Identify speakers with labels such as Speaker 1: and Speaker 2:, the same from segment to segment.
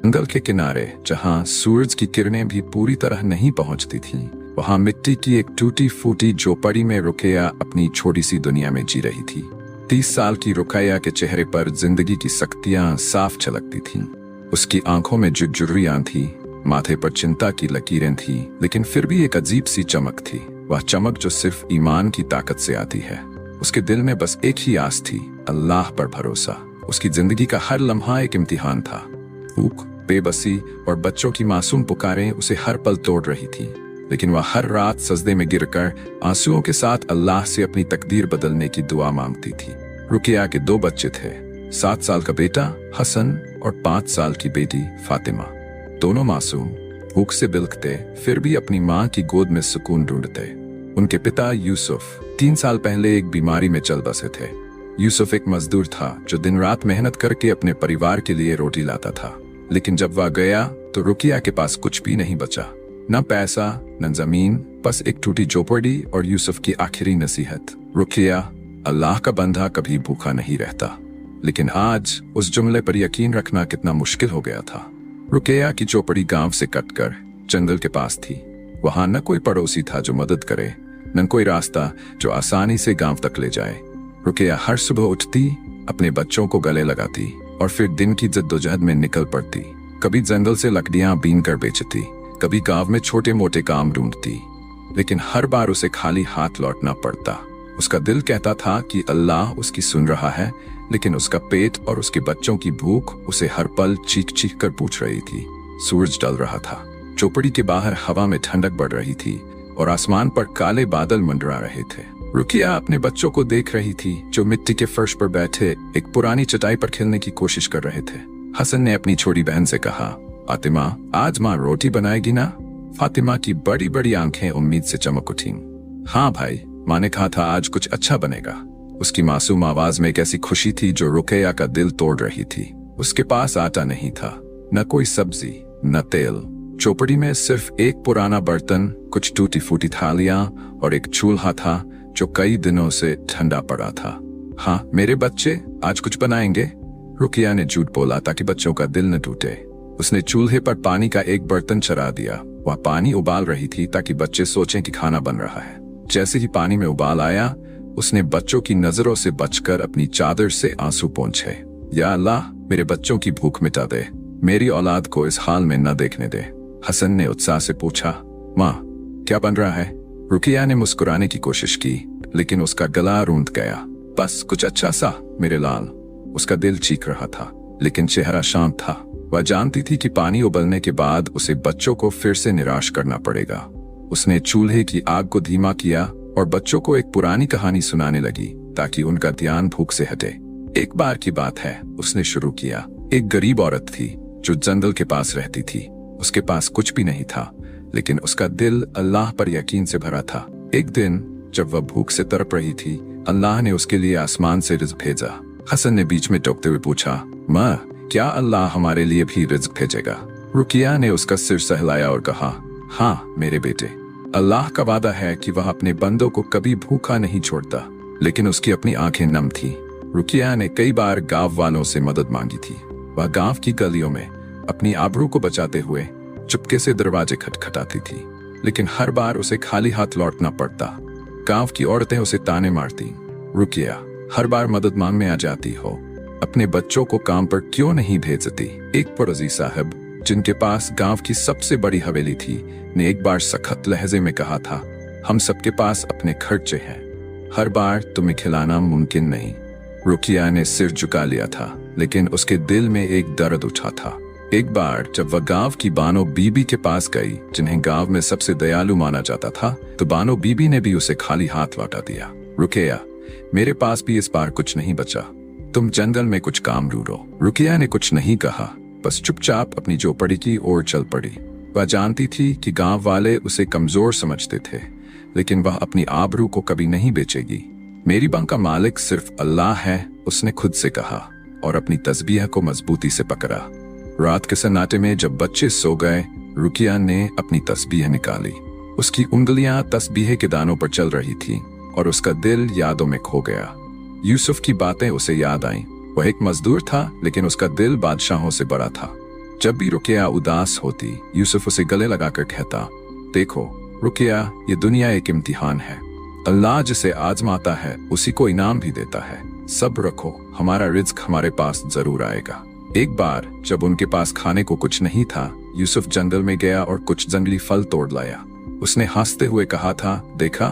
Speaker 1: जंगल के किनारे जहां सूरज की किरणें भी पूरी तरह नहीं पहुंचती थीं, वहां मिट्टी की एक टूटी फूटी झोपड़ी में रुकैया अपनी छोटी सी दुनिया में जी रही थी। 30 साल की रुकैया के चेहरे पर जिंदगी की सख्तियां साफ झलकती थीं। उसकी आंखों में झुर्रियां थी, माथे पर चिंता की लकीरें थी, लेकिन फिर भी एक अजीब सी चमक थी। वह चमक जो सिर्फ ईमान की ताकत से आती है। उसके दिल में बस एक ही आस थी, अल्लाह पर भरोसा। उसकी जिंदगी का हर लम्हा एक इम्तिहान था। भूख, बेबसी और बच्चों की मासूम पुकारें उसे हर पल तोड़ रही थी, लेकिन वह हर रात सजदे में गिरकर आंसुओं के साथ अल्लाह से अपनी तकदीर बदलने की दुआ मांगती थी। रुकिया के 2 बच्चे थे, 7 साल का बेटा हसन और 5 साल की बेटी फातिमा। दोनों मासूम, भूख से बिलखते, फिर भी अपनी माँ की गोद में सुकून ढूंढते। उनके पिता यूसुफ 3 साल पहले एक बीमारी में चल बसे थे। यूसुफ एक मजदूर था जो दिन रात मेहनत करके अपने परिवार के लिए रोटी लाता था, लेकिन जब वह गया तो रुकिया के पास कुछ भी नहीं बचा। न पैसा, न जमीन, बस एक टूटी झोपड़ी और यूसुफ की आखिरी नसीहत, रुकिया, अल्लाह का बंदा कभी भूखा नहीं रहता। लेकिन आज उस जुमले पर यकीन रखना कितना मुश्किल हो गया था। रुकिया की झोपड़ी गांव से कटकर जंगल के पास थी। वहां न कोई पड़ोसी था जो मदद करे, न कोई रास्ता जो आसानी से गांव तक ले जाए। रुकिया हर सुबह उठती, अपने बच्चों को गले लगाती और फिर दिन की जद्दोजहद में निकल पड़ती। कभी जंगल से लकड़ियां बीन कर बेचती, कभी गांव में छोटे मोटे काम ढूंढती, लेकिन हर बार उसे खाली हाथ लौटना पड़ता। उसका दिल कहता था कि अल्लाह उसकी सुन रहा है, लेकिन उसका पेट और उसके बच्चों की भूख उसे हर पल चीख चीख कर पूछ रही थी। सूरज ढल रहा था, झोपड़ी के बाहर हवा में ठंडक बढ़ रही थी और आसमान पर काले बादल मंडरा रहे थे। रुकिया अपने बच्चों को देख रही थी जो मिट्टी के फर्श पर बैठे एक पुरानी चटाई पर खेलने की कोशिश कर रहे थे। हसन ने अपनी छोटी बहन से कहा, फातिमा, आज माँ रोटी बनाएगी ना? फातिमा की बड़ी बड़ी आंखें उम्मीद से चमक उठीं। हाँ भाई, माँ ने कहा था आज कुछ अच्छा बनेगा। उसकी मासूम आवाज में एक ऐसी खुशी थी जो रुकैया का दिल तोड़ रही थी। उसके पास आटा नहीं था, न कोई सब्जी, न तेल। झोपड़ी में सिर्फ एक पुराना बर्तन, कुछ टूटी फूटी थालियां और एक चूल्हा था जो कई दिनों से ठंडा पड़ा था। हाँ मेरे बच्चे आज कुछ बनाएंगे? रुकिया ने झूठ बोला ताकि बच्चों का दिल न टूटे। उसने चूल्हे पर पानी का एक बर्तन चढ़ा दिया। वह पानी उबाल रही थी ताकि बच्चे सोचें कि खाना बन रहा है। जैसे ही पानी में उबाल आया, उसने बच्चों की नजरों से बचकर अपनी चादर से आंसू पोंछे। या अल्लाह, मेरे बच्चों की भूख मिटा दे, मेरी औलाद को इस हाल में न देखने दे। हसन ने उत्साह से पूछा, माँ क्या बन रहा है? रुकिया ने मुस्कुराने की कोशिश की, लेकिन उसका गला रूंध गया। बस कुछ अच्छा सा मेरे लाल। उसका दिल चीख रहा था, लेकिन चेहरा शांत था। वह जानती थी कि पानी उबलने के बाद उसे बच्चों को फिर से निराश करना पड़ेगा। उसने चूल्हे की आग को धीमा किया और बच्चों को एक पुरानी कहानी सुनाने लगी ताकि उनका ध्यान भूख से हटे। एक बार की बात है, उसने शुरू किया। एक गरीब औरत थी जो जंगल के पास रहती थी। उसके पास कुछ भी नहीं था, लेकिन उसका दिल अल्लाह पर यकीन से भरा था। एक दिन जब वह भूख से तड़प रही थी, अल्लाह ने उसके लिए आसमान से रिज़्क भेजा। हसन ने बीच में टोकते हुए पूछा, माँ क्या अल्लाह हमारे लिए भी रिज़्क भेजेगा? रुकिया ने उसका सिर सहलाया और कहा, हाँ मेरे बेटे, अल्लाह का वादा है कि वह अपने बंदों को कभी भूखा नहीं छोड़ता। लेकिन उसकी अपनी आंखें नम थी। रुकिया ने कई बार गांव वालों से मदद मांगी थी। वह गांव की गलियों में अपनी आबरू को बचाते हुए चुपके से दरवाजे खटखटाती थी, लेकिन हर बार उसे खाली हाथ लौटना पड़ता। गांव की औरतें उसे ताने मारती, रुकिया हर बार मदद मांगने आ जाती हो, अपने बच्चों को काम पर क्यों नहीं भेजती? एक पड़ोसी साहब जिनके पास गांव की सबसे बड़ी हवेली थी ने एक बार सख्त लहजे में कहा था, हम सबके पास अपने खर्चे हैं, हर बार तुम्हें खिलाना मुमकिन नहीं। रुकिया ने सिर झुका लिया था, लेकिन उसके दिल में एक दर्द उठा था। एक बार जब वह गांव की बानो बीबी के पास गई, जिन्हें गांव में सबसे दयालु माना जाता था, तो बानो बीबी ने भी उसे खाली हाथ लौटा दिया। रुकिया, मेरे पास भी इस बार कुछ नहीं बचा, तुम जंगल में कुछ काम ढूंढो। रुकिया ने कुछ नहीं कहा, बस चुपचाप अपनी झोपड़ी की ओर चल पड़ी। वह जानती थी कि गांव वाले उसे कमजोर समझते थे, लेकिन वह अपनी आबरू को कभी नहीं बेचेगी। मेरी बांग का मालिक सिर्फ अल्लाह है, उसने खुद से कहा और अपनी तस्बीह को मजबूती से पकड़ा। रात के सन्नाटे में जब बच्चे सो गए, रुकिया ने अपनी तस्बीह निकाली। उसकी उंगलियां तस्बीह के दानों पर चल रही थी और उसका दिल यादों में खो गया। यूसुफ की बातें उसे याद आईं। वह एक मजदूर था, लेकिन उसका दिल बादशाहों से बड़ा था। जब भी रुकिया उदास होती, यूसुफ उसे गले लगाकर कहता, देखो रुकिया, ये दुनिया एक इम्तिहान है। अल्लाह जिसे आजमाता है उसी को इनाम भी देता है। सब्र रखो, हमारा रिज्क हमारे पास जरूर आएगा। एक बार जब उनके पास खाने को कुछ नहीं था, यूसुफ जंगल में गया और कुछ जंगली फल तोड़ लाया। उसने हंसते हुए कहा था, देखा,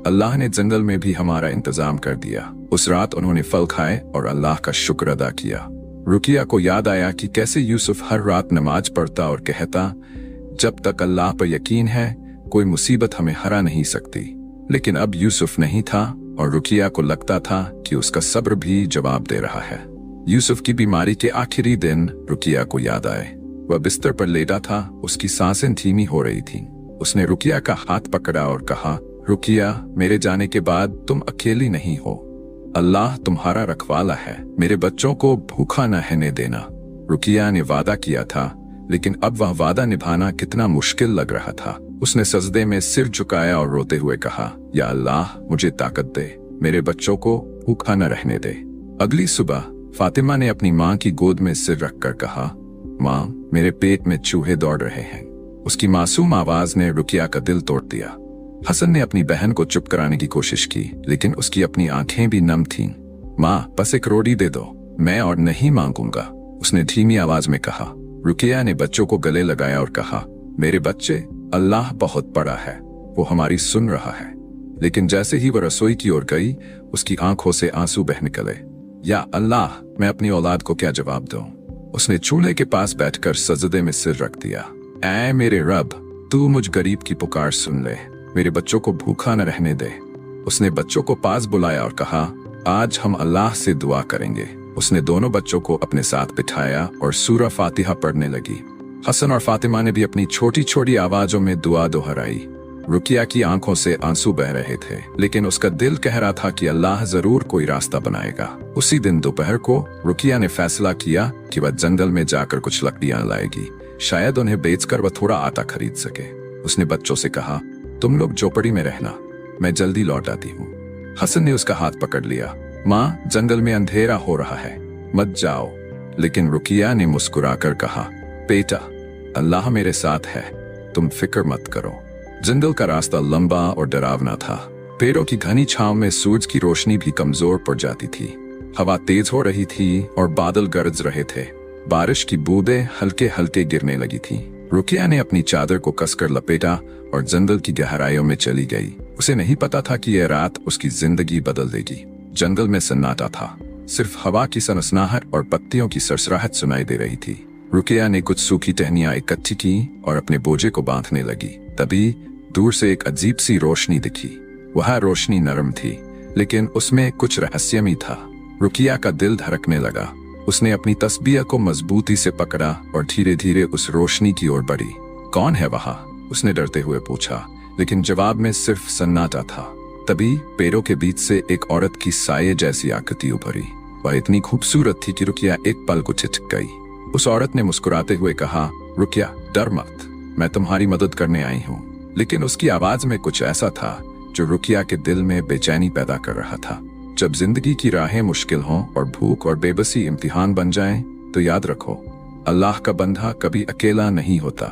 Speaker 1: अल्लाह ने जंगल में भी हमारा इंतजाम कर दिया। उस रात उन्होंने फल खाए और अल्लाह का शुक्र अदा किया। रुकिया को याद आया कि कैसे यूसुफ हर रात नमाज पढ़ता और कहता, जब तक अल्लाह पर यकीन है कोई मुसीबत हमें हरा नहीं सकती। लेकिन अब यूसुफ नहीं था और रुकिया को लगता था कि उसका सब्र भी जवाब दे रहा है। यूसुफ की बीमारी के आखिरी दिन रुकिया को याद आए। वह बिस्तर पर लेटा था, उसकी सांसें धीमी हो रही थीं। उसने रुकिया का हाथ पकड़ा और कहा, रुकिया, मेरे जाने के बाद तुम अकेली नहीं हो। अल्लाह तुम्हारा रखवाला है, मेरे बच्चों को भूखा न रहने देना। रुकिया ने वादा किया था, लेकिन अब वह वादा निभाना कितना मुश्किल लग रहा था। उसने सजदे में सिर झुकाया और रोते हुए कहा, या अल्लाह, मुझे ताकत दे, मेरे बच्चों को भूखा न रहने दे। अगली सुबह फातिमा ने अपनी माँ की गोद में सिर रखकर कहा, माँ, मेरे पेट में चूहे दौड़ रहे हैं। उसकी मासूम आवाज ने रुकिया का दिल तोड़ दिया। हसन ने अपनी बहन को चुप कराने की कोशिश की, लेकिन उसकी अपनी आंखें भी नम थीं। माँ, बस एक रोटी दे दो, मैं और नहीं मांगूंगा, उसने धीमी आवाज में कहा। रुकिया ने बच्चों को गले लगाया और कहा, मेरे बच्चे, अल्लाह बहुत बड़ा है, वो हमारी सुन रहा है। लेकिन जैसे ही वह रसोई की ओर गई, उसकी आंखों से आंसू बह निकले। या अल्लाह, मैं अपनी औलाद को क्या जवाब दूं? उसने चूल्हे के पास बैठकर सजदे में सिर रख दिया। ऐ मेरे रब, तू मुझ गरीब की पुकार सुन ले, मेरे बच्चों को भूखा न रहने दे। उसने बच्चों को पास बुलाया और कहा, आज हम अल्लाह से दुआ करेंगे। उसने दोनों बच्चों को अपने साथ बिठाया और सूरा फातिहा पढ़ने लगी। हसन और फातिमा ने भी अपनी छोटी छोटी आवाजों में दुआ दोहराई। रुकिया की आंखों से आंसू बह रहे थे, लेकिन उसका दिल कह रहा था कि अल्लाह जरूर कोई रास्ता बनाएगा। उसी दिन दोपहर को रुकिया ने फैसला किया कि वह जंगल में जाकर कुछ लकड़ियां लाएगी, शायद उन्हें बेचकर वह थोड़ा आटा खरीद सके। उसने बच्चों से कहा, तुम लोग झोपड़ी में रहना, मैं जल्दी लौट आती हूँ। हसन ने उसका हाथ पकड़ लिया। माँ, जंगल में अंधेरा हो रहा है, मत जाओ। लेकिन रुकिया ने मुस्कुराकर कहा, बेटा, अल्लाह मेरे साथ है, तुम फिक्र मत करो। जंगल का रास्ता लंबा और डरावना था। पेड़ों की घनी छांव में सूरज की रोशनी भी कमजोर पड़ जाती थी। हवा तेज हो रही थी और बादल गरज रहे थे। बारिश की बूंदें हल्के हल्के गिरने लगी थी। रुकिया ने अपनी चादर को कसकर लपेटा और जंगल की गहराइयों में चली गई। उसे नहीं पता था कि यह रात उसकी जिंदगी बदल देगी। जंगल में सन्नाटा था, सिर्फ हवा की सनसनाहट और पत्तियों की सरसराहट सुनाई दे रही थी। रुकिया ने कुछ सूखी टहनियां इकट्ठी की और अपने बोझे को बांधने लगी। तभी दूर से एक अजीब सी रोशनी दिखी। वह रोशनी नरम थी, लेकिन उसमें कुछ रहस्यमय था। रुकिया का दिल धड़कने लगा। उसने अपनी तस्बीह को मजबूती से पकड़ा और धीरे धीरे उस रोशनी की ओर बढ़ी। कौन है वहां? उसने डरते हुए पूछा, लेकिन जवाब में सिर्फ सन्नाटा था। तभी पेड़ों के बीच से एक औरत की साये जैसी आकृति उभरी। वह इतनी खूबसूरत थी कि रुकिया एक पल को ठिठक गई। उस औरत ने मुस्कुराते हुए कहा, रुकिया, डर मत, मैं तुम्हारी मदद करने आई हूँ। लेकिन उसकी आवाज में कुछ ऐसा था जो रुकिया के दिल में बेचैनी पैदा कर रहा था। जब जिंदगी की राहें मुश्किल हों और भूख और बेबसी इम्तिहान बन जाएं, तो याद रखो, अल्लाह का बंदा कभी अकेला नहीं होता।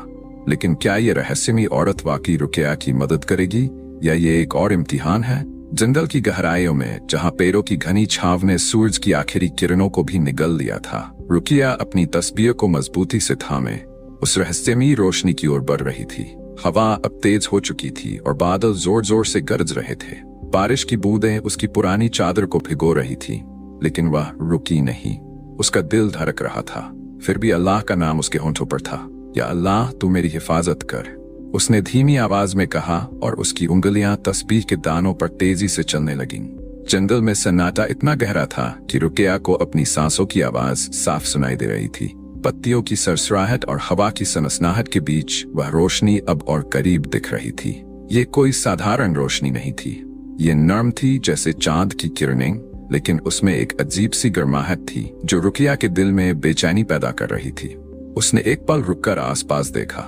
Speaker 1: लेकिन क्या ये रहस्यमयी औरत वाकई रुकिया की मदद करेगी या ये एक और इम्तिहान है? जंगल की गहराइयों में, जहां पेड़ों की घनी छांव ने सूरज की आखिरी किरणों को भी निगल लिया था, रुकिया अपनी तस्बीह को मजबूती से थामे उस रहस्यमयी रोशनी की ओर बढ़ रही थी। हवा अब तेज हो चुकी थी और बादल जोर जोर से गरज रहे थे। बारिश की बूंदें उसकी पुरानी चादर को भिगो रही थी, लेकिन वह रुकी नहीं। उसका दिल धड़क रहा था, फिर भी अल्लाह का नाम उसके होंठों पर था। या अल्लाह, तू मेरी हिफाजत कर, उसने धीमी आवाज में कहा और उसकी उंगलियां तस्बीह के दानों पर तेजी से चलने लगीं। जंगल में सन्नाटा इतना गहरा था कि रुकिया को अपनी सांसों की आवाज साफ सुनाई दे रही थी। पत्तियों की सरसराहट और हवा की सनसनाहट के बीच वह रोशनी अब और करीब दिख रही थी। ये कोई साधारण रोशनी नहीं थी, ये नर्म थी जैसे चांद की किरणें, लेकिन उसमें एक अजीब सी गर्माहट थी जो रुकिया के दिल में बेचैनी पैदा कर रही थी। उसने एक पल रुककर आसपास देखा।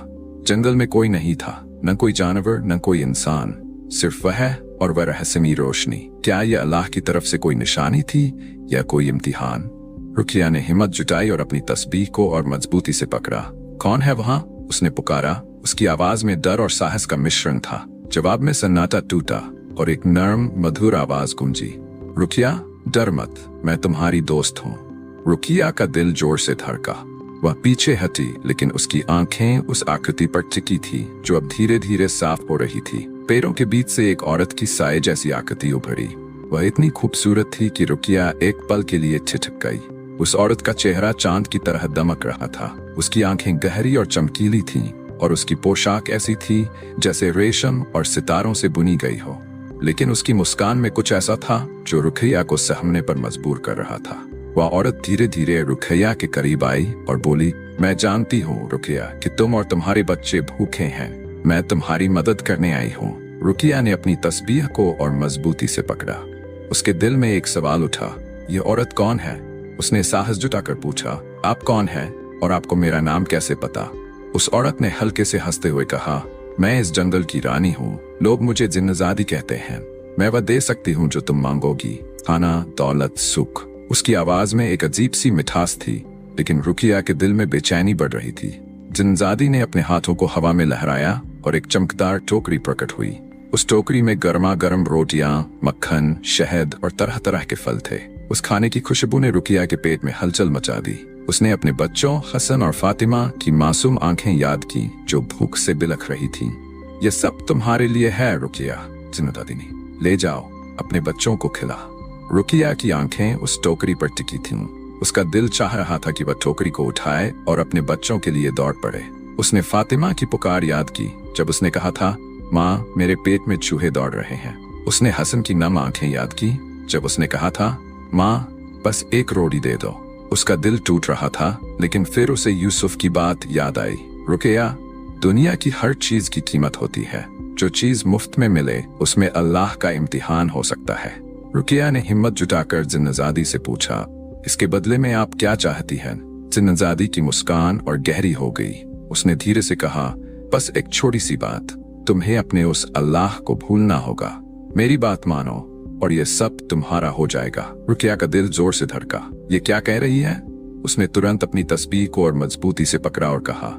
Speaker 1: जंगल में कोई नहीं था, न कोई जानवर, न कोई इंसान, सिर्फ वह और वह रहस्यमयी रोशनी। क्या यह अल्लाह की तरफ से कोई निशानी थी या कोई इम्तिहान? रुकिया ने हिम्मत जुटाई और अपनी तस्बीह को और मजबूती से पकड़ा। कौन है वहां? उसने पुकारा। उसकी आवाज में डर और साहस का मिश्रण था। जवाब में सन्नाटा टूटा और एक नर्म मधुर आवाज गूंजी, रुकिया, डर मत, मैं तुम्हारी दोस्त हूँ। रुकिया का दिल जोर से धड़का। वह पीछे हटी, लेकिन उसकी आंखें उस आकृति पर टिकी थी जो अब धीरे धीरे साफ हो रही थी। पैरों के बीच से एक औरत की साए जैसी आकृति उभरी। वह इतनी खूबसूरत थी कि रुकिया एक पल के लिए ठिठक गई। उस औरत का चेहरा चांद की तरह दमक रहा था। उसकी आंखें गहरी और चमकीली थीं और उसकी पोशाक ऐसी थी जैसे रेशम और सितारों से बुनी गई हो। लेकिन उसकी मुस्कान में कुछ ऐसा था जो रुकिया को सहमने पर मजबूर कर रहा था। वह औरत धीरे धीरे रुकिया के करीब आई और बोली, मैं जानती हूँ रुकिया कि तुम और तुम्हारे बच्चे भूखे हैं। मैं तुम्हारी मदद करने आई हूँ। रुकिया ने अपनी तस्बीह को और मजबूती से पकड़ा। उसके दिल में एक सवाल उठा, ये औरत कौन है? उसने साहस जुटाकर पूछा, आप कौन हैं और आपको मेरा नाम कैसे पता? उस औरत ने हल्के से हंसते हुए कहा, मैं इस जंगल की रानी हूँ। लोग मुझे जिन्नजादी कहते हैं। मैं वह दे सकती हूँ जो तुम मांगोगी, खाना, दौलत, सुख। उसकी आवाज में एक अजीब सी मिठास थी, लेकिन रुकिया के दिल में बेचैनी बढ़ रही थी। जिन्नजादी ने अपने हाथों को हवा में लहराया और एक चमकदार टोकरी प्रकट हुई। उस टोकरी में गर्मा गर्म रोटियां, मक्खन, शहद और तरह तरह के फल थे। उस खाने की खुशबू ने रुकिया के पेट में हलचल मचा दी। उसने अपने बच्चों हसन और फातिमा की मासूम आंखें याद की जो भूख से बिलख रही थीं। ये सब तुम्हारे लिए है रुकिया, जिन्नजादी ने, ले जाओ, अपने बच्चों को खिला। रुकिया की आंखें उस टोकरी पर टिकी थीं। उसका दिल चाह रहा था कि वह टोकरी को उठाए और अपने बच्चों के लिए दौड़ पड़े। उसने फातिमा की पुकार याद की जब उसने कहा था, माँ, मेरे पेट में चूहे दौड़ रहे हैं। उसने हसन की नम आंखें याद की जब उसने कहा था, माँ, बस एक रोटी दे दो। उसका दिल टूट रहा था, लेकिन फिर उसे यूसुफ की बात याद आई। रुकिया, दुनिया की हर चीज की कीमत होती है। जो चीज मुफ्त में मिले उसमें अल्लाह का इम्तिहान हो सकता है। रुकिया ने हिम्मत जुटाकर जिन्नजादी से पूछा, इसके बदले में आप क्या चाहती हैं? जिन्नजादी की मुस्कान और गहरी हो गई। उसने धीरे से कहा, बस एक छोटी सी बात, तुम्हें अपने उस अल्लाह को भूलना होगा। मेरी बात मानो और ये सब तुम्हारा हो जाएगा। रुकिया का दिल जोर से धड़का। ये क्या कह रही है? उसने तुरंत अपनी तस्बीह को और मजबूती से पकड़ा और कहा,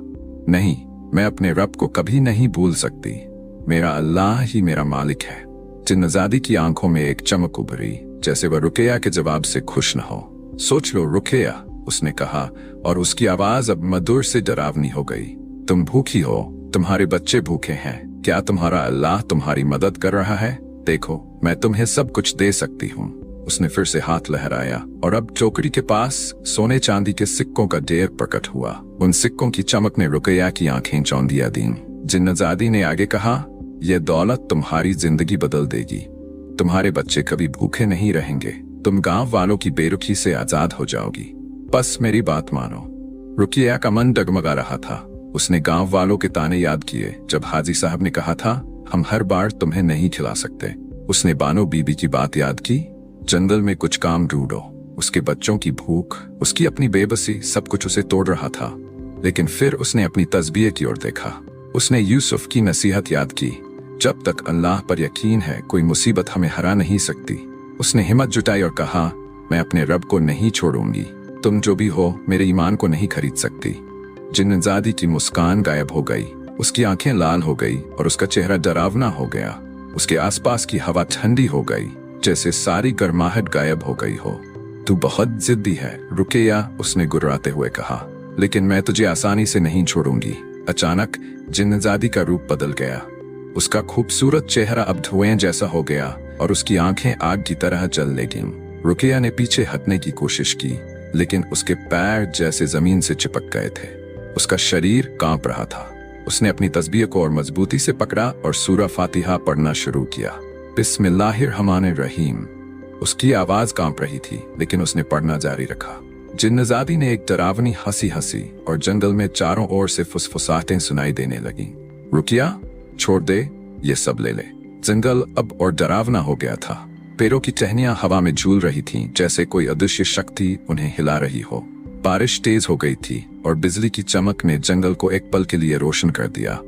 Speaker 1: नहीं, मैं अपने रब को कभी नहीं भूल सकती। मेरा अल्लाह ही मेरा मालिक है। जिन्नजादी की आंखों में एक चमक उभरी, जैसे वह रुकिया के जवाब से खुश न हो। सोच लो रुकिया, उसने कहा, और उसकी आवाज अब मधुर से डरावनी हो गई। तुम भूखी हो, तुम्हारे बच्चे भूखे हैं। क्या तुम्हारा अल्लाह तुम्हारी मदद कर रहा है? देखो, मैं तुम्हें सब कुछ दे सकती हूँ। उसने फिर से हाथ लहराया और अब टोकरी के पास सोने चांदी के सिक्कों का ढेर प्रकट हुआ। उन सिक्कों की चमक ने रुकिया की आंखें चौंधिया दी। जिन्नजादी ने आगे कहा, यह दौलत तुम्हारी जिंदगी बदल देगी। तुम्हारे बच्चे कभी भूखे नहीं रहेंगे। तुम गांव वालों की बेरुखी से आजाद हो जाओगी। बस मेरी बात मानो। रुकिया का मन डगमगा रहा था। उसने गांव वालों के ताने याद किए जब हाजी साहब ने कहा था, हम हर बार तुम्हें नहीं खिला सकते। उसने बानो बीबी की बात याद की, जंगल में कुछ काम ढूंढो। उसके बच्चों की भूख, उसकी अपनी बेबसी, सब कुछ उसे तोड़ रहा था। लेकिन फिर उसने अपनी तस्बीह की ओर देखा। उसने यूसुफ की नसीहत याद की, जब तक अल्लाह पर यकीन है कोई मुसीबत हमें हरा नहीं सकती। उसने हिम्मत जुटाई और कहा, मैं अपने रब को नहीं छोड़ूंगी। तुम जो भी हो मेरे ईमान को नहीं खरीद सकती। जिन्नजादी की मुस्कान गायब हो गई। उसकी आंखें लाल हो गई और उसका चेहरा डरावना हो गया। उसके आसपास की हवा ठंडी हो गई, जैसे सारी गर्माहट गायब हो गई हो। तू बहुत जिद्दी है रुकिया, उसने गुर्राते हुए कहा, लेकिन मैं तुझे आसानी से नहीं छोड़ूंगी। अचानक जिन्नजादी का रूप बदल गया। उसका खूबसूरत चेहरा अब धुएं जैसा हो गया और उसकी आंखें आग की तरह जल लगीं। रुकिया ने पीछे हटने की कोशिश की, लेकिन उसके पैर जैसे जमीन से चिपक गए थे। उसका शरीर कांप रहा था। उसने अपनी तस्बीह को और मजबूती से पकड़ा और सूरह फातिहा पढ़ना शुरू किया। बिस्मिल्लाहिर्रहमानिर्रहीम। उसकी आवाज कांप रही थी, लेकिन उसने पढ़ना जारी रखा। जिन्नजादी ने एक डरावनी हंसी हंसी और जंगल में चारों ओर से फुसफुसाहटें सुनाई देने लगीं। रुकिया, छोड़ दे, ये सब ले ले। जंगल अब और डरावना हो गया था। पेड़ों की टहनियां हवा में झूल रही थीं, जैसे कोई अदृश्य शक्ति उन्हें हिला रही हो। बारिश तेज हो गई थी और बिजली की चमक ने जंगल को एक पल के लिए रोशन कर दिया।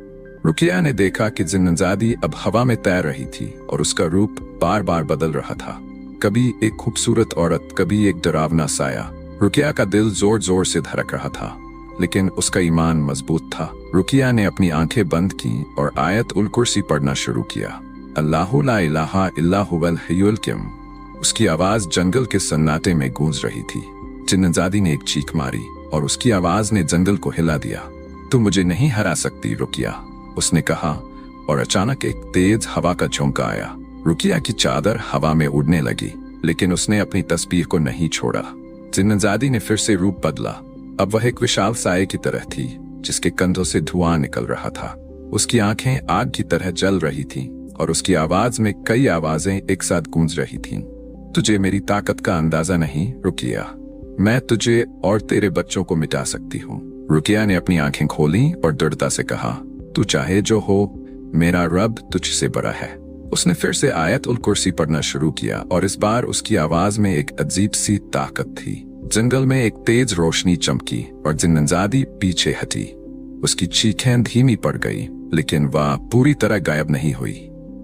Speaker 1: रुकिया ने देखा कि जिन्नजादी अब हवा में तैर रही थी और उसका रूप बार बार बदल रहा था। कभी एक खूबसूरत औरत, कभी एक डरावना साया। रुकिया का दिल जोर जोर से धड़क रहा था, लेकिन उसका ईमान मजबूत था। रुकिया ने अपनी आंखें बंद की और आयत उल कुर्सी पढ़ना शुरू किया। अल्लाहु ला इलाहा इल्ला हुवल हय्युल क़य्यूम। उसकी आवाज जंगल के सन्नाटे में गूंज रही थी। जिन्नजादी ने एक चीख मारी और उसकी आवाज ने जंगल को हिला दिया। तुम मुझे नहीं हरा सकती रुकिया, उसने कहा, और अचानक एक तेज हवा का झोंका आया। रुकिया की चादर हवा में उड़ने लगी, लेकिन उसने अपनी तस्बीह को नहीं छोड़ा। जिन्नजादी ने फिर से रूप बदला। अब वह एक विशाल साये की तरह थी, जिसके कंधों से धुआं निकल रहा था। उसकी आंखें आग की तरह जल रही थीं और उसकी आवाज में कई आवाजें एक साथ गूंज रही थीं। तुझे मेरी ताकत का अंदाजा नहीं रुकिया, मैं तुझे और तेरे बच्चों को मिटा सकती हूँ। रुकिया ने अपनी आंखें खोली और दृढ़ता से कहा, तू चाहे जो हो, मेरा रब तुझसे बड़ा है। उसने फिर से आयत उल कुर्सी पढ़ना शुरू किया और इस बार उसकी आवाज में एक अजीब सी ताकत थी। जंगल में एक तेज रोशनी चमकी और जिन्नजादी पीछे हटी। उसकी चीखें धीमी पड़ गई, लेकिन वह पूरी तरह गायब नहीं हुई।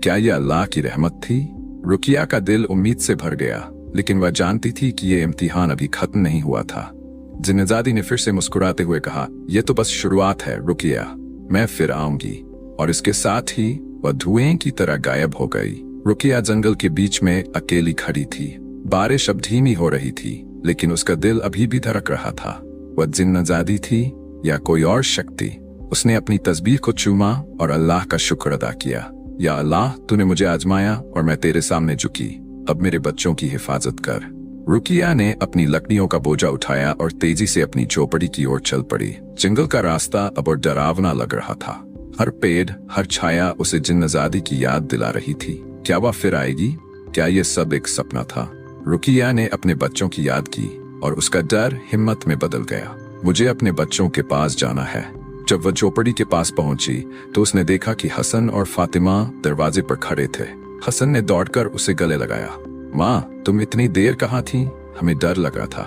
Speaker 1: क्या यह अल्लाह की रहमत थी? रुकिया का दिल उम्मीद से भर गया, लेकिन वह जानती थी कि यह इम्तिहान अभी खत्म नहीं हुआ था। जिन्नजादी ने फिर से मुस्कुराते हुए कहा, यह तो बस शुरुआत है रुकिया, मैं फिर आऊंगी। और इसके साथ ही वह धुएं की तरह गायब हो गई। रुकिया जंगल के बीच में अकेली खड़ी थी। बारिश अब धीमी हो रही थी, लेकिन उसका दिल अभी भी धड़क रहा था। वह जिन्नजादी थी या कोई और शक्ति? उसने अपनी तस्बीह को चूमा और अल्लाह का शुक्र अदा किया। या अल्लाह, तूने मुझे आजमाया और मैं तेरे सामने झुकी। अब मेरे बच्चों की हिफाजत कर। रुकिया ने अपनी लकड़ियों का बोझा उठाया और तेजी से अपनी चौपड़ी की ओर चल पड़ी। जंगल का रास्ता अब और डरावना लग रहा था। हर पेड़, हर छाया उसे जिन्नजादी की याद दिला रही थी। क्या वह फिर आएगी? क्या ये सब एक सपना था? रुकिया ने अपने बच्चों की याद की और उसका डर हिम्मत में बदल गया। मुझे अपने बच्चों के पास जाना है। जब वह चौपड़ी के पास पहुंची तो उसने देखा कि हसन और फातिमा दरवाजे पर खड़े थे। हसन ने दौड़कर उसे गले लगाया। माँ, तुम इतनी देर कहाँ थी? हमें डर लगा था।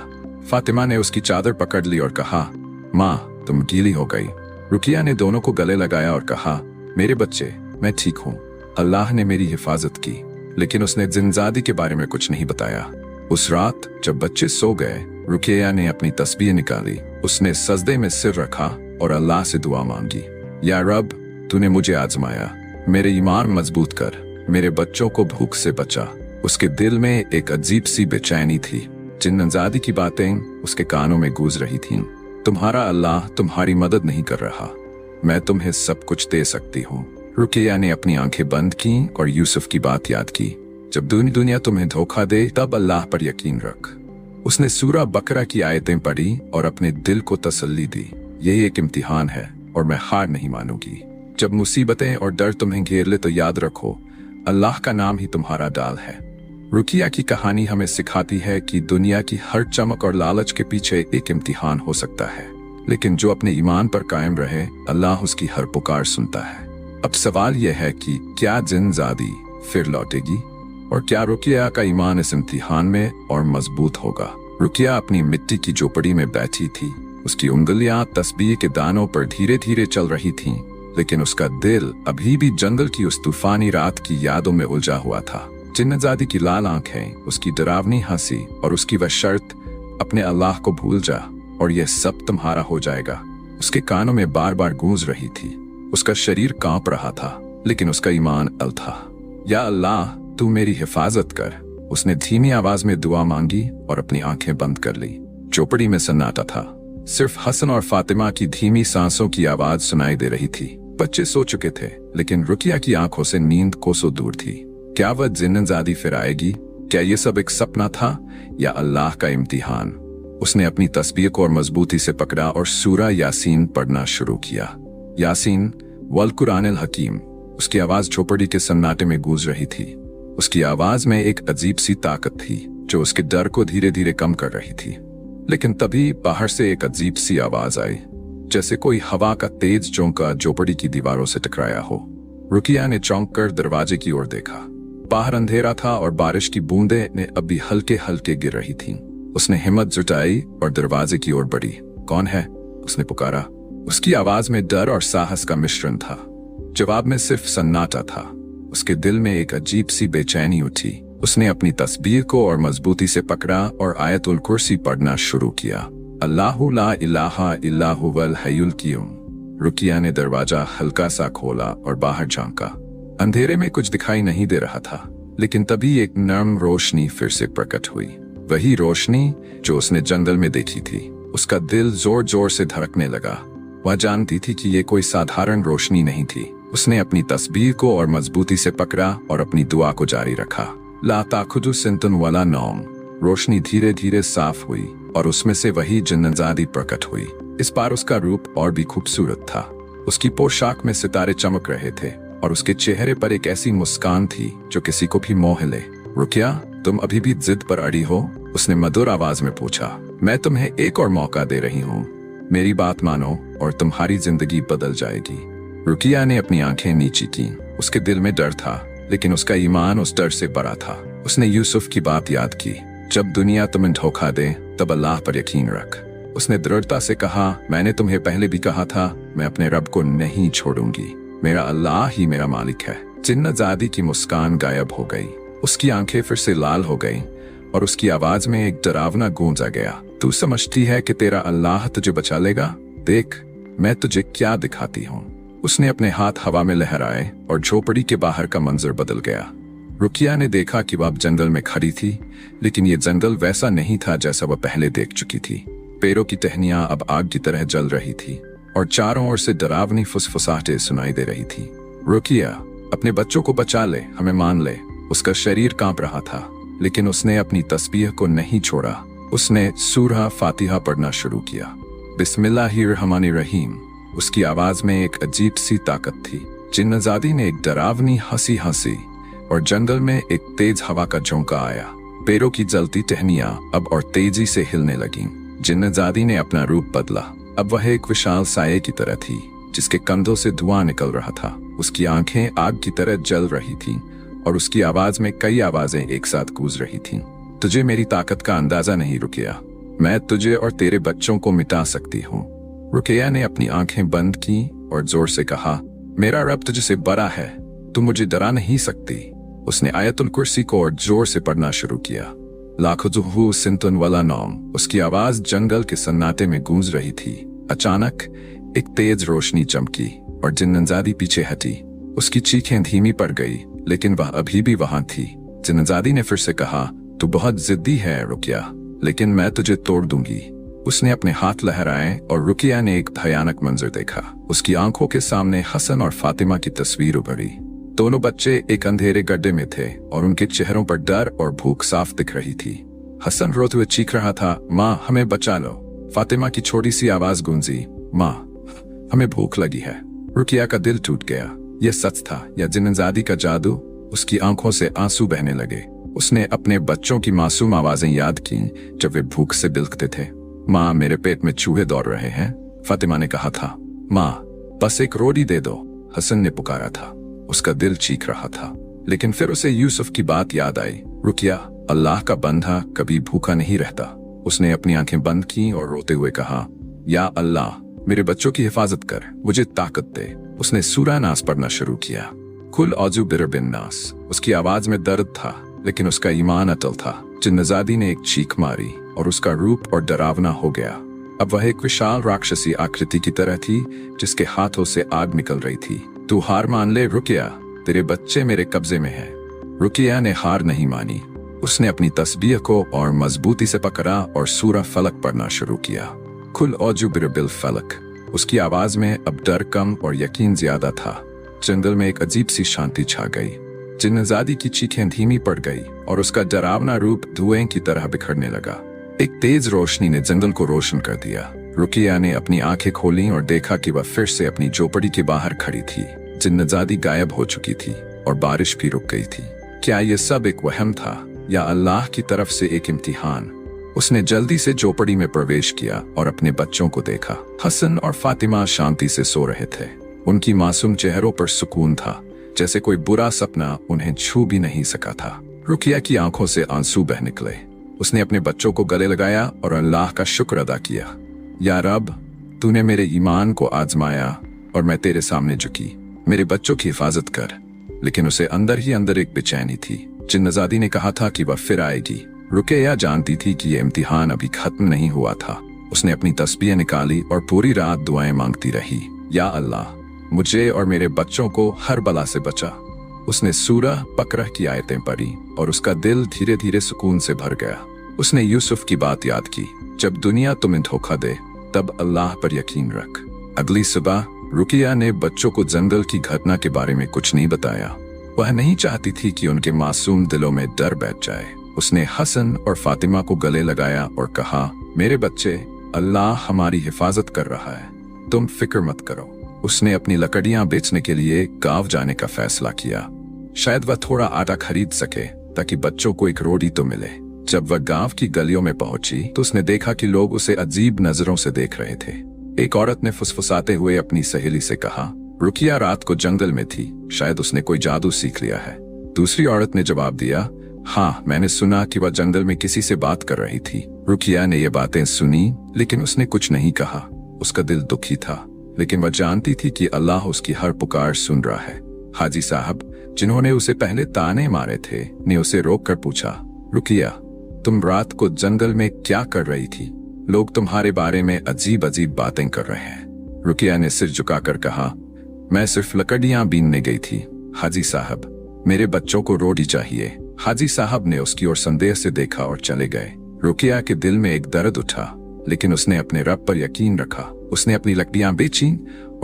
Speaker 1: फातिमा ने उसकी चादर पकड़ ली और कहा, माँ, तुम गीली हो गई। रुकिया ने दोनों को गले लगाया और कहा, मेरे बच्चे, मैं ठीक हूँ, अल्लाह ने मेरी हिफाजत की। लेकिन उसने जिन्नजादी के बारे में कुछ नहीं बताया। उस रात जब बच्चे सो गए, रुकिया ने अपनी तस्बीह निकाली। उसने सजदे में सिर रखा और अल्लाह से दुआ मांगी, या रब, तूने मुझे आजमाया, मेरे ईमान मजबूत कर, मेरे बच्चों को भूख से बचा। उसके दिल में एक अजीब सी बेचैनी थी। जिन्नजादी की बातें उसके कानों में गूंज रही थीं। तुम्हारा अल्लाह तुम्हारी मदद नहीं कर रहा, मैं तुम्हें सब कुछ दे सकती हूँ। रुकिया ने अपनी आंखें बंद की और यूसुफ की बात याद की, जब दुनिया तुम्हें धोखा दे तब अल्लाह पर यकीन रख। उसने सूरा बकरा की आयतें पढ़ी और अपने दिल को तसल्ली दी, यही एक इम्तिहान है और मैं हार नहीं मानूंगी। जब मुसीबतें और डर तुम्हें घेर ले तो याद रखो, अल्लाह का नाम ही तुम्हारा डाल है। रुकिया की कहानी हमें सिखाती है कि दुनिया की हर चमक और लालच के पीछे एक इम्तिहान हो सकता है, लेकिन जो अपने ईमान पर कायम रहे, अल्लाह उसकी हर पुकार सुनता है। अब सवाल यह है कि क्या जिन्नजादी फिर लौटेगी और क्या रुकिया का ईमान इस इम्तिहान में और मजबूत होगा? रुकिया अपनी मिट्टी की झोपड़ी में बैठी थी। उसकी उंगलियां तस्बीह के दानों पर धीरे धीरे चल रही थीं, लेकिन उसका दिल अभी भी जंगल की उस तूफानी रात की यादों में उलझा हुआ था। जिन्नजादी की लाल आंखें, उसकी डरावनी हंसी और उसकी वह शर्त, अपने अल्लाह को भूल जा और यह सब तुम्हारा हो जाएगा, उसके कानों में बार बार गूंज रही थी। उसका शरीर कांप रहा था, लेकिन उसका ईमान अल था। या अल्लाह, तू मेरी हिफाजत कर। उसने धीमी आवाज में दुआ मांगी और अपनी आंखें बंद कर ली। चौपड़ी में सन्नाटा था। सिर्फ हसन और फातिमा की धीमी सांसों की आवाज सुनाई दे रही थी। बच्चे सो चुके थे, लेकिन रुकिया की आंखों से नींद कोसों दूर थी। क्या वह जिन्नजादी फिर आएगी? क्या ये सब एक सपना था या अल्लाह का इम्तिहान? उसने अपनी तस्बीह को और मजबूती से पकड़ा और सूरा यासीन पढ़ना शुरू किया। यासीन वल कुरानिल हकीम। उसकी आवाज झोपड़ी के सन्नाटे में गूंज रही थी। उसकी आवाज में एक अजीब सी ताकत थी जो उसके डर को धीरे धीरे कम कर रही थी। लेकिन तभी बाहर से एक अजीब सी आवाज आई, जैसे कोई हवा का तेज झोंका झोपड़ी की दीवारों से टकराया हो। रुकिया ने चौंक कर दरवाजे की ओर देखा। बाहर अंधेरा था और बारिश की बूंदें ने अभी हल्के हल्के गिर रही थीं। उसने हिम्मत जुटाई और दरवाजे की ओर बढ़ी। कौन है? उसने पुकारा। उसकी आवाज में डर और साहस का मिश्रण था। जवाब में सिर्फ सन्नाटा था। उसके दिल में एक अजीब सी बेचैनी उठी। उसने अपनी तस्बीह को और मजबूती से पकड़ा और आयतुल कुर्सी पढ़ना शुरू किया। अल्लाहु ला इलाहा इल्ला हुवल हय्युल क़य्यूम। रुकिया ने दरवाजा हल्का सा खोला और बाहर झांका। अंधेरे में कुछ दिखाई नहीं दे रहा था, लेकिन तभी एक नर्म रोशनी फिर से प्रकट हुई। वही रोशनी जो उसने जंगल में देखी थी। उसका दिल जोर जोर से धड़कने लगा। वह जानती थी कि ये कोई साधारण रोशनी नहीं थी। उसने अपनी तस्बीह को और मजबूती से पकड़ा और अपनी दुआ को जारी रखा। ला ताखुदु सिनतुन वला नौम। रोशनी धीरे धीरे साफ हुई और उसमें से वही जिन्नजादी प्रकट हुई। इस बार उसका रूप और भी खूबसूरत था। उसकी पोशाक में सितारे चमक रहे थे और उसके चेहरे पर एक ऐसी मुस्कान थी जो किसी को भी मोह ले। रुकिया, तुम अभी भी जिद पर अड़ी हो? उसने मधुर आवाज में पूछा। मैं तुम्हें एक और मौका दे रही हूँ। मेरी बात मानो और तुम्हारी जिंदगी बदल जाएगी। रुकिया ने अपनी आंखें नीची की। उसके दिल में डर था, लेकिन उसका ईमान उस डर से बड़ा था। उसने यूसुफ की बात याद की, जब दुनिया तुम्हें धोखा दे तब अल्लाह पर यकीन रख। उसने दृढ़ता से कहा, मैंने तुम्हें पहले भी कहा था, मैं अपने रब को नहीं छोड़ूंगी। मेरा अल्लाह ही मेरा मालिक है। जिन्नजादी की मुस्कान गायब हो गई। उसकी आंखें फिर से लाल हो गईं और उसकी आवाज में एक डरावना गूंज आ गया। तू समझती है कि तेरा अल्लाह तुझे बचा लेगा? देख, मैं तुझे क्या दिखाती हूँ। उसने अपने हाथ हवा में लहराए और झोपड़ी के बाहर का मंजर बदल गया। रुकिया ने देखा कि वह अब जंगल में खड़ी थी, लेकिन ये जंगल वैसा नहीं था जैसा वह पहले देख चुकी थी। पेड़ों की टहनियां अब आग की तरह जल रही थी और चारों ओर से डरावनी फुसफुसाहटें सुनाई दे रही थी। रुकिया, अपने बच्चों को बचा ले, हमें मान ले। उसका शरीर कांप रहा था, लेकिन उसने अपनी तस्बीह को नहीं छोड़ा। उसने सूरह फातिहा पढ़ना शुरू किया। बिस्मिल्लाहिर्रहमानिर्रहीम। उसकी आवाज में एक अजीब सी ताकत थी। जिन्नजादी ने एक डरावनी हंसी हंसी और जंगल में एक तेज हवा का झोंका आया। पेड़ों की जलती टहनियां अब और तेजी से हिलने लगीं। जिन्नजादी ने अपना रूप बदला। अब वह एक विशाल साये की तरह थी, जिसके कंधों से धुआं निकल रहा था। उसकी आंखें आग की तरह जल रही थीं और उसकी आवाज में कई आवाजें एक साथ गूंज रही थीं। तुझे मेरी ताकत का अंदाजा नहीं रुकिया। मैं तुझे और तेरे बच्चों को मिटा सकती हूँ। रुकिया ने अपनी आंखें बंद की और जोर से कहा, मेरा रब तुझसे बड़ा है, तुम मुझे डरा नहीं सकती। उसने आयतुल कुर्सी को और जोर से पढ़ना शुरू किया। लाखुजुहु सिंतुन वला नौम। उसकी आवाज जंगल के सन्नाटे में गूंज रही थी। अचानक एक तेज रोशनी चमकी और जिन्नजादी पीछे हटी। उसकी चीखें धीमी पड़ गई, लेकिन वह अभी भी वहां थी। जिन्नजादी ने फिर से कहा, तू बहुत जिद्दी है रुकिया, लेकिन मैं तुझे तोड़ दूंगी। उसने अपने हाथ लहराए और रुकिया ने एक भयानक मंजर देखा। उसकी आंखों के सामने हसन और फातिमा की तस्वीर उभरी। दोनों बच्चे एक अंधेरे गड्ढे में थे और उनके चेहरों पर डर और भूख साफ दिख रही थी। हसन रोते हुए चीख रहा था, माँ हमें बचा लो। फातिमा की छोटी सी आवाज गूंजी, माँ हमें भूख लगी है। रुकिया का दिल टूट गया। यह सच था या जिन्नजादी का जादू? उसकी आंखों से आंसू बहने लगे। उसने अपने बच्चों की मासूम आवाजें याद की जब वे भूख से बिलखते थे। माँ मेरे पेट में चूहे दौड़ रहे हैं, फातिमा ने कहा था। माँ बस एक रोटी दे दो, हसन ने पुकारा था। उसका दिल चीख रहा था, लेकिन फिर उसे यूसुफ की बात याद आई। रुकिया, अल्लाह का बंदा कभी भूखा नहीं रहता। उसने अपनी आंखें बंद की और रोते हुए कहा, या अल्लाह मेरे बच्चों की हिफाजत कर, मुझे ताकत दे। उसने सूरह नास पढ़ना शुरू किया। कुल औजु बिरबिन नास। उसकी आवाज में दर्द था, लेकिन उसका ईमान अटल था। जिन्नजादी ने एक चीख मारी और उसका रूप और डरावना हो गया। अब वह एक विशाल राक्षसी आकृति की तरह थी, जिसके हाथों से आग निकल रही थी। तू हार मान ले रुकिया, तेरे बच्चे मेरे कब्जे में हैं। रुकिया ने हार नहीं मानी। उसने अपनी तस्बीह को और मजबूती से पकड़ा और सूरह फलक पढ़ना शुरू किया। कुल औजु बिरबिल फलक। उसकी आवाज में अब डर कम और यकीन ज्यादा था। जंगल में एक अजीब सी शांति छा गई। जिन्नजादी की चीखें धीमी पड़ गई और उसका डरावना रूप धुएं की तरह बिखरने लगा। एक तेज रोशनी ने जंगल को रोशन कर दिया। रुकिया ने अपनी आंखें खोली और देखा कि वह फिर से अपनी झोपड़ी के बाहर खड़ी थी। जिन्नजादी गायब हो चुकी थी और बारिश भी रुक गई थी। क्या यह सब एक वहम था या अल्लाह की तरफ से एक इम्तिहान? उसने जल्दी से झोपड़ी में प्रवेश किया और अपने बच्चों को देखा। हसन और फातिमा शांति से सो रहे थे। उनकी मासूम चेहरों पर सुकून था, जैसे कोई बुरा सपना उन्हें छू भी नहीं सका था। रुकिया की आंखों से आंसू बह निकले। उसने अपने बच्चों को गले लगाया और अल्लाह का शुक्र अदा किया। या रब, तूने मेरे ईमान को आजमाया और मैं तेरे सामने झुकी। मेरे बच्चों की हिफाजत कर। लेकिन उसे अंदर ही अंदर एक बेचैनी थी। जिन्नजादी ने कहा था कि वह फिर आएगी। रुकैया जानती थी कि ये इम्तिहान अभी खत्म नहीं हुआ था। उसने अपनी तस्बीह निकाली और पूरी रात दुआएं मांगती रही। या अल्लाह, मुझे और मेरे बच्चों को हर बला से बचा। उसने सूरह बकरह की आयतें पढ़ी और उसका दिल धीरे धीरे सुकून से भर गया। उसने यूसुफ की बात याद की, जब दुनिया तुम्हें धोखा दे तब अल्लाह पर यकीन रख। अगली सुबह रुकिया ने बच्चों को जंगल की घटना के बारे में कुछ नहीं बताया। वह नहीं चाहती थी कि उनके मासूम दिलों में डर बैठ जाए। उसने हसन और फातिमा को गले लगाया और कहा, मेरे बच्चे, अल्लाह हमारी हिफाजत कर रहा है, तुम फिक्र मत करो। उसने अपनी लकड़ियां बेचने के लिए गांव जाने का फैसला किया। शायद वह थोड़ा आटा खरीद सके ताकि बच्चों को एक रोटी तो मिले। जब वह गांव की गलियों में पहुंची तो उसने देखा कि लोग उसे अजीब नजरों से देख रहे थे। एक औरत ने फुसफुसाते हुए अपनी सहेली से कहा, रुकिया रात को जंगल में थी, शायद उसने कोई जादू सीख लिया है। दूसरी औरत ने जवाब दिया, हाँ, मैंने सुना कि वह जंगल में किसी से बात कर रही थी। रुकिया ने ये बातें सुनी लेकिन उसने कुछ नहीं कहा। उसका दिल दुखी था, लेकिन वह जानती थी कि अल्लाह उसकी हर पुकार सुन रहा है। हाजी साहब, जिन्होंने उसे पहले ताने मारे थे, ने उसे रोककर पूछा, रुकिया, तुम रात को जंगल में क्या कर रही थी? लोग तुम्हारे बारे में अजीब अजीब बातें कर रहे हैं। रुकिया ने सिर झुकाकर कहा, मैं सिर्फ लकड़ियां बीनने गई थी। हाजी साहब, मेरे बच्चों को रोटी चाहिए। हाजी साहब ने उसकी ओर संदेह से देखा और चले गए। रुकिया के दिल में एक दर्द उठा, लेकिन उसने अपने रब पर यकीन रखा। उसने अपनी लकड़ियां बेची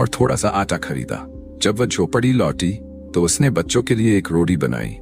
Speaker 1: और थोड़ा सा आटा खरीदा। जब वह झोपड़ी लौटी तो उसने बच्चों के लिए एक रोटी बनाई।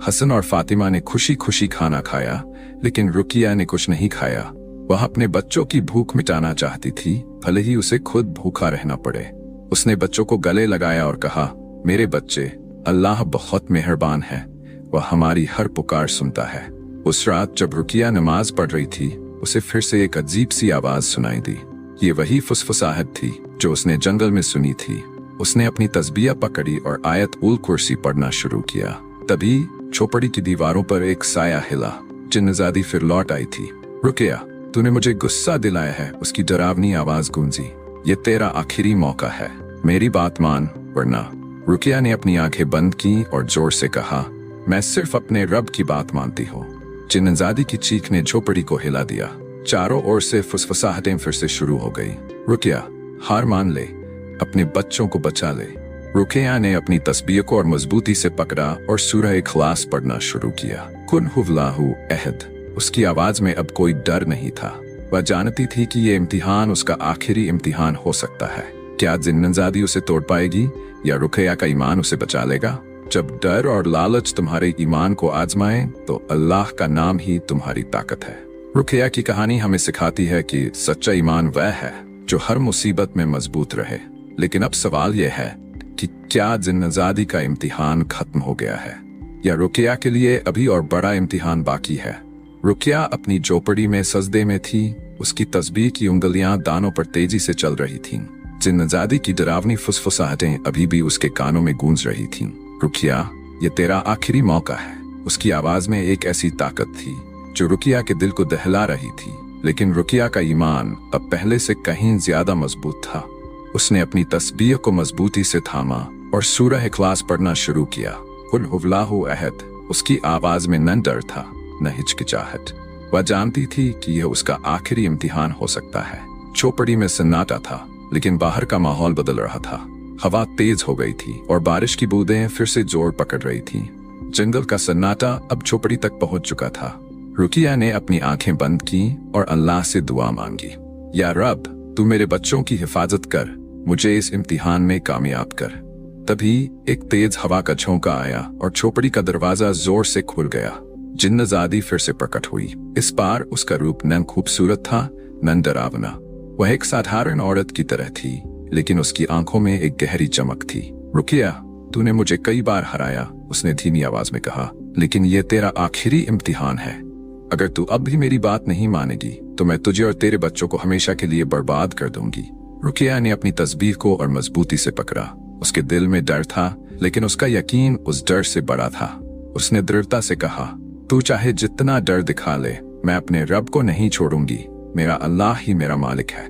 Speaker 1: हसन और फातिमा ने खुशी खुशी खाना खाया, लेकिन रुकिया ने कुछ नहीं खाया। वह अपने बच्चों की भूख मिटाना चाहती थी, भले ही उसे खुद भूखा रहना पड़े। उसने बच्चों को गले लगाया और कहा, मेरे बच्चे, अल्लाह बहुत मेहरबान है, वह हमारी हर पुकार सुनता है। उस रात जब रुकिया नमाज पढ़ रही थी, उसे फिर से एक अजीब सी आवाज सुनाई दी। ये वही फुसफुसाहट थी जो उसने जंगल में सुनी थी। उसने अपनी तस्बीह पकड़ी और आयत उल कुर्सी पढ़ना शुरू किया। तभी झोपड़ी की दीवारों पर एक साया हिला। जिन्नजादी फिर लौट आई थी। रुकिया, तूने मुझे गुस्सा दिलाया है, उसकी डरावनी आवाज गूंजी। ये तेरा आखिरी मौका है, मेरी बात मान, वरना। रुकिया ने अपनी आंखें बंद की और जोर से कहा, मैं सिर्फ अपने रब की बात मानती हूँ। जिन्नजादी की चीख ने झोपड़ी को हिला दिया। चारों ओर से फुसफुसाहटें फिर से शुरू हो गई। रुकिया, हार मान ले, अपने बच्चों को बचा ले। रुकिया ने अपनी तस्बीह को और मजबूती से पकड़ा और सूरह इखलास पढ़ना शुरू किया। कुन हुवल्लाहु अहद। उसकी आवाज में अब कोई डर नहीं था। वह जानती थी कि ये इम्तिहान उसका आखिरी इम्तिहान हो सकता है। क्या जिन्नजादी उसे तोड़ पाएगी या रुकिया का ईमान उसे बचा लेगा? जब डर और लालच तुम्हारे ईमान को आजमाए तो अल्लाह का नाम ही तुम्हारी ताकत है। रुकिया की कहानी हमें सिखाती है कि सच्चा ईमान वह है जो हर मुसीबत में मजबूत रहे। लेकिन अब सवाल यह है कि क्या जिन्नजादी का इम्तिहान खत्म हो गया है या रुकिया के लिए अभी और बड़ा इम्तिहान बाकी है? रुकिया अपनी झोपड़ी में सजदे में थी। उसकी तस्बीह की उंगलियां दानों पर तेजी से चल रही थीं। जिन्नजादी की डरावनी फुसफुसाहटें अभी भी उसके कानों में गूंज रही थीं। रुकिया, ये तेरा आखिरी मौका है। उसकी आवाज में एक ऐसी ताकत थी जो रुकिया के दिल को दहला रही थी। लेकिन रुकिया का ईमान अब पहले से कहीं ज्यादा मजबूत था। उसने अपनी तस्बीह को मजबूती से थामा और सूरह इखलास पढ़ना शुरू किया। कुल हुवल्लाहु अहद। उसकी आवाज में न डर था न हिचकिचाहट। वह जानती थी कि यह उसका आखिरी इम्तिहान हो सकता है। झोपड़ी में सन्नाटा था, लेकिन बाहर का माहौल बदल रहा था। हवा तेज हो गई थी और बारिश की बूंदें फिर से जोर पकड़ रही थीं। जंगल का सन्नाटा अब झोपड़ी तक पहुंच चुका था। रुकिया ने अपनी आंखें बंद की और अल्लाह से दुआ मांगी, या रब, तू मेरे बच्चों की हिफाजत कर, मुझे इस इम्तिहान में कामयाब कर। तभी एक तेज हवा का झोंका आया और झोपड़ी का दरवाजा जोर से खुल गया। जिन्नजादी फिर से प्रकट हुई। इस बार उसका रूप न खूबसूरत था न डरावना। वह एक साधारण औरत की तरह थी, लेकिन उसकी आंखों में एक गहरी चमक थी। रुकिया, तूने मुझे कई बार हराया, उसने धीमी आवाज में कहा, लेकिन यह तेरा आखिरी इम्तिहान है। अगर तू अब भी मेरी बात नहीं मानेगी तो मैं तुझे और तेरे बच्चों को हमेशा के लिए बर्बाद कर दूंगी। रुकिया ने अपनी तस्बीह को और मजबूती से पकड़ा। उसके दिल में डर था, लेकिन उसका यकीन उस डर से बड़ा था। उसने दृढ़ता से कहा, तू चाहे जितना डर दिखा ले, मैं अपने रब को नहीं छोड़ूंगी। मेरा अल्लाह ही मेरा मालिक है।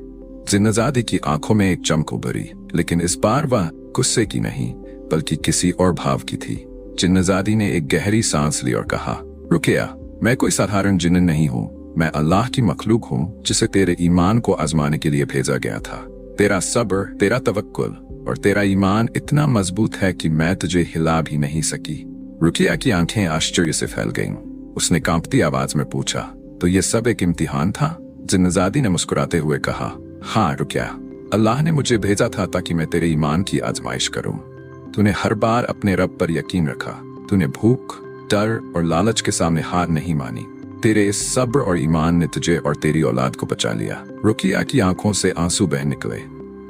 Speaker 1: जिन्नजादी की आंखों में एक चमक उभरी, लेकिन इस बार वह गुस्से की नहीं बल्कि किसी और भाव की थी। जिन्नजादी ने एक गहरी सांस ली और कहा, रुकिया, मैं कोई साधारण जिन्न नहीं हूँ। मैं अल्लाह की मखलूक हूँ जिसे तेरे ईमान को आजमाने के लिए भेजा गया था। तेरा सब्र, तेरा तवक्कुल और तेरा ईमान इतना मजबूत है कि मैं तुझे हिला भी नहीं सकी। रुकिया की आंखें आश्चर्य से फैल गईं। उसने कांपती आवाज में पूछा, तो ये सब एक इम्तिहान था? जिन्नजादी ने मुस्कुराते हुए कहा, हाँ रुकिया, अल्लाह ने मुझे भेजा था ताकि मैं तेरे ईमान की आजमाइश करूं। तूने हर बार अपने रब पर यकीन रखा। तूने भूख, डर और लालच के सामने हार नहीं मानी। तेरे इस सब्र और ईमान ने तुझे और तेरी औलाद को बचा लिया। रुकिया की आंखों से आंसू बह निकले।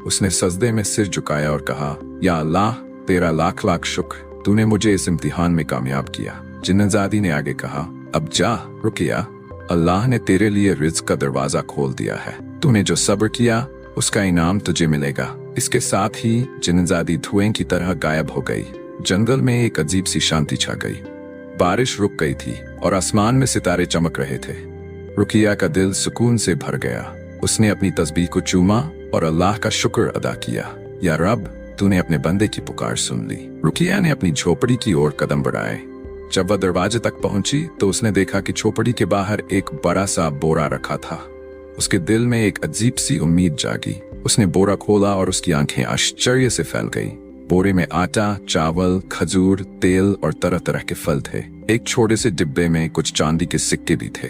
Speaker 1: उसने सजदे में सिर झुकाया और कहा, या अल्लाह, तेरा लाख लाख शुक्र, तूने मुझे इस इम्तिहान में कामयाब किया। जिन्नजादी ने आगे कहा, अब जा रुकिया, अल्लाह ने तेरे लिए रिज़्क का दरवाजा खोल दिया है। तूने जो सब्र किया उसका इनाम तुझे मिलेगा। इसके साथ ही जिन्नजादी धुएं की तरह गायब हो गई। जंगल में एक अजीब सी शांति छा गई। बारिश रुक गई थी और आसमान में सितारे चमक रहे थे। रुकिया का दिल सुकून से भर गया। उसने अपनी तस्बीह को चूमा और अल्लाह का शुक्र अदा किया। या रब, तूने अपने बंदे की पुकार सुन ली। रुकिया ने अपनी झोपड़ी की ओर कदम बढ़ाए। जब वह दरवाजे तक पहुंची तो उसने देखा कि झोपड़ी के बाहर एक बड़ा सा बोरा रखा था। उसके दिल में एक अजीब सी उम्मीद जागी। उसने बोरा खोला और उसकी आंखें आश्चर्य से फैल गईं। बोरे में आटा, चावल, खजूर, तेल और तरह तरह के फल थे। एक छोटे से डिब्बे में कुछ चांदी के सिक्के भी थे।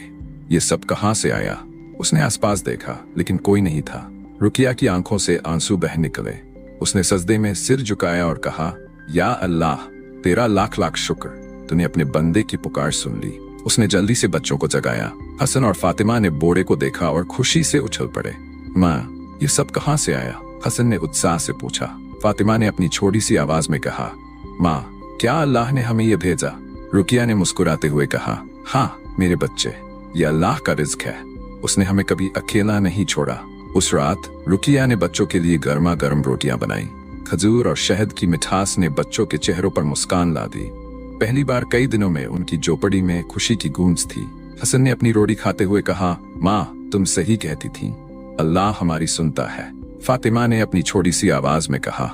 Speaker 1: ये सब कहाँ से आया? उसने आसपास देखा, लेकिन कोई नहीं था। रुकिया की आंखों से आंसू बह निकले। उसने सजदे में सिर झुकाया और कहा, या अल्लाह, तेरा लाख लाख शुक्र, तूने अपने बंदे की पुकार सुन ली। उसने जल्दी से बच्चों को जगाया। हसन और फातिमा ने बोरे को देखा और खुशी से उछल पड़े। माँ, ये सब कहाँ से आया? हसन ने उत्साह से पूछा। फातिमा ने अपनी छोटी सी आवाज में कहा, माँ, क्या अल्लाह ने हमें ये भेजा? रुकिया ने मुस्कुराते हुए कहा, हाँ मेरे बच्चे, ये अल्लाह का रिज़्क है। उसने हमें कभी अकेला नहीं छोड़ा। उस रात रुकिया ने बच्चों के लिए गर्मा गर्म रोटियां बनाई। खजूर और शहद की मिठास ने बच्चों के चेहरों पर मुस्कान ला दी। पहली बार कई दिनों में उनकी झोपड़ी में खुशी की गूंज थी। हसन ने अपनी रोटी खाते हुए कहा, माँ, तुम सही कहती थी, अल्लाह हमारी सुनता है। फातिमा ने अपनी छोटी सी आवाज में कहा,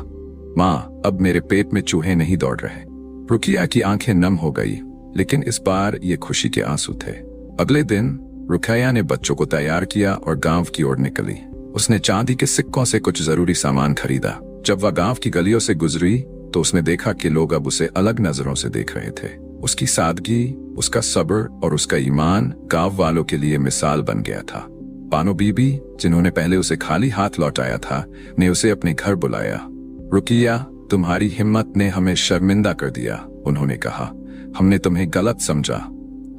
Speaker 1: माँ, अब मेरे पेट में चूहे नहीं दौड़ रहे। रुकिया की आंखें नम हो गई, लेकिन इस बार ये खुशी के आंसू थे। अगले दिन रुकिया ने बच्चों को तैयार किया और गांव की ओर निकली। उसने चांदी के सिक्कों से कुछ जरूरी सामान खरीदा। जब वह गांव की गलियों से गुजरी तो उसने देखा कि लोग अब उसे अलग नजरों से देख रहे थे। उसकी सादगी, उसका सब्र और उसका ईमान गांव वालों के लिए मिसाल बन गया था। बानो बीबी, जिन्होंने पहले उसे खाली हाथ लौटाया था, ने उसे अपने घर बुलाया। रुकिया, तुम्हारी हिम्मत ने हमें शर्मिंदा कर दिया, उन्होंने कहा। हमने तुम्हें गलत समझा।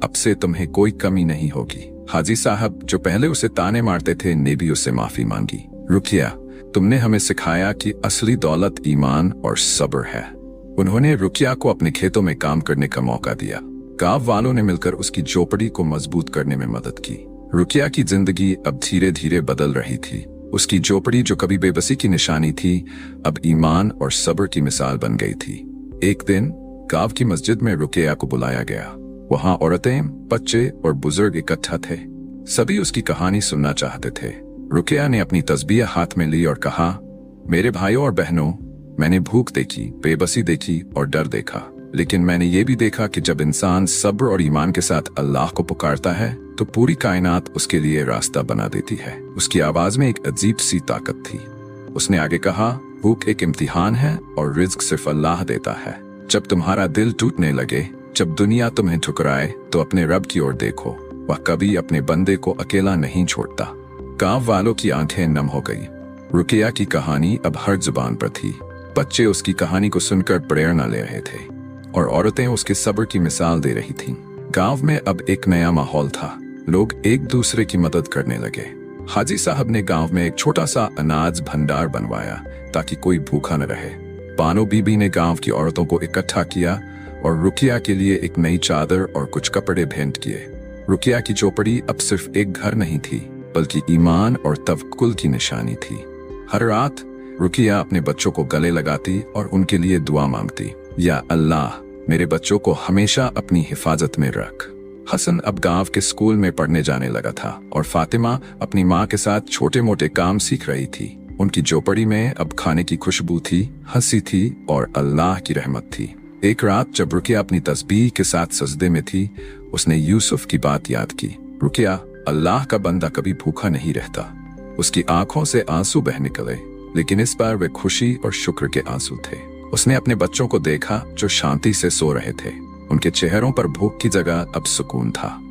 Speaker 1: अब से तुम्हें कोई कमी नहीं होगी। हाजी साहब, जो पहले उसे ताने मारते थे, ने भी उससे माफी मांगी। रुकिया, तुमने हमें सिखाया कि असली दौलत ईमान और सब्र है। उन्होंने रुकिया को अपने खेतों में काम करने का मौका दिया। गांव वालों ने मिलकर उसकी झोपड़ी को मजबूत करने में मदद की। रुकिया की जिंदगी अब धीरे धीरे बदल रही थी। उसकी झोपड़ी, जो कभी बेबसी की निशानी थी, अब ईमान और सब्र की मिसाल बन गई थी। एक दिन गांव की मस्जिद में रुकिया को बुलाया गया। वहां औरतें, बच्चे और बुजुर्ग इकट्ठा थे। सभी उसकी कहानी सुनना चाहते थे। रुकिया ने अपनी तस्बीह हाथ में ली और कहा, मेरे भाइयों और बहनों, मैंने भूख देखी, बेबसी देखी और डर देखा, लेकिन मैंने ये भी देखा कि जब इंसान सब्र और ईमान के साथ अल्लाह को पुकारता है तो पूरी कायनात उसके लिए रास्ता बना देती है। उसकी आवाज में एक अजीब सी ताकत थी। उसने आगे कहा, भूख एक इम्तिहान है और रिज़्क सिर्फ अल्लाह देता है। जब तुम्हारा दिल टूटने लगे, जब दुनिया तुम्हें ठुकराए, तो अपने रब की ओर देखो। वह कभी अपने बंदे को अकेला नहीं छोड़ता। गांव वालों की आंखें नम हो गई। रुकिया की कहानी अब हर जुबान पर थी। बच्चे उसकी कहानी को सुनकर प्रेरणा ले रहे थे और औरतें उसके सब्र की मिसाल दे रही थीं। गांव में अब एक नया माहौल था। लोग एक दूसरे की मदद करने लगे। हाजी साहब ने गांव में एक छोटा सा अनाज भंडार बनवाया ताकि कोई भूखा न रहे। बानो बीबी ने गांव की औरतों को इकट्ठा किया और रुकिया के लिए एक नई चादर और कुछ कपड़े भेंट किए। रुकिया की झोपड़ी अब सिर्फ एक घर नहीं थी, बल्कि ईमान और तवक्कुल की निशानी थी। हर रात रुकिया अपने बच्चों को गले लगाती और उनके लिए दुआ मांगती, या अल्लाह, मेरे बच्चों को हमेशा अपनी हिफाजत में रख। हसन अब गांव के स्कूल में पढ़ने जाने लगा था और फातिमा अपनी माँ के साथ छोटे मोटे काम सीख रही थी। उनकी झोपड़ी में अब खाने की खुशबू थी, हंसी थी और अल्लाह की रहमत थी। एक रात जब रुकिया अपनी तस्बीह के साथ सजदे में थी, उसने यूसुफ की बात याद की। रुकिया, अल्लाह का बंदा कभी भूखा नहीं रहता। उसकी आंखों से आंसू बह निकले, लेकिन इस बार वे खुशी और शुक्र के आंसू थे। उसने अपने बच्चों को देखा जो शांति से सो रहे थे। उनके चेहरों पर भूख की जगह अब सुकून था।